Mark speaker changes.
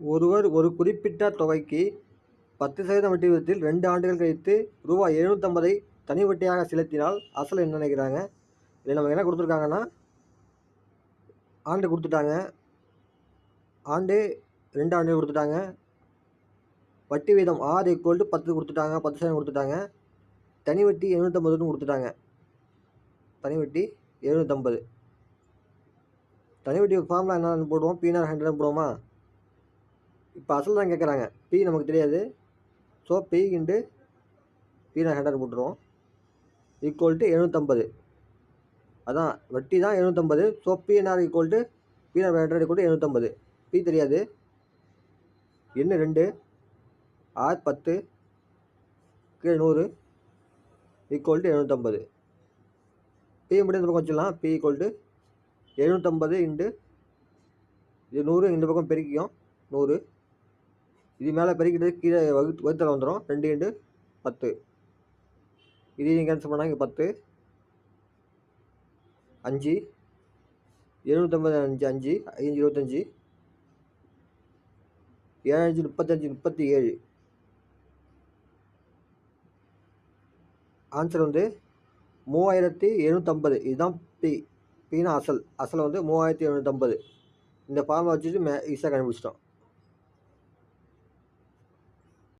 Speaker 1: ஒருவர் ஒரு குறிப்பிட்ட தொகைக்கு 10% வட்டி விகிதத்தில் 2 ஆண்டுகள் கழித்து ரூபாய் 750 தனி வட்டியாக செலுத்தினால் அசல் என்ன நினைக்கிறாங்க? இதில் நமக்கு என்ன கொடுத்துருக்காங்கன்னா, ஆண்டு கொடுத்துட்டாங்க, ஆண்டு 2 ஆண்டு கொடுத்துட்டாங்க, வட்டி வீதம் R = 10 கொடுத்துட்டாங்க, 10% கொடுத்துட்டாங்க, தனி வட்டி 750 கொடுத்துட்டாங்க. தனி வட்டி 750. தனி வட்டி ஃபார்முலா என்னன்னு போடுவோம், P/R 100 போடுவோமா? இப்போ அசல் தான் கேட்குறாங்க, P நமக்கு தெரியாது. ஸோ P × P/R 100 போட்டுருவோம், = 750. அதான் வட்டி தான் 750. So P/R = P/R 100 = 750. P தெரியாது, என்ன 2, R 10, கீழே 100 = 750. P மட்டும் இந்த பக்கம் வச்சிடலாம். P = 750 × இது 100, இந்த பக்கம் பெருக்கிக்கும் 100. இது மேலே பெருக்கிட்டு கீழே வகுத்தல் வந்துடும். 2 × 10. இதையும் கேன்சல் பண்ணால் இங்கே 10, 5, 750 5, 5, 25, 7 5 35, 37. ஆன்சர் வந்து 3750. இதுதான் P. Pனா அசல் வந்து 3750. இந்த ஃபார்முலா வச்சுட்டு ஈஸியாக கண்டுபிடிச்சிட்டோம்.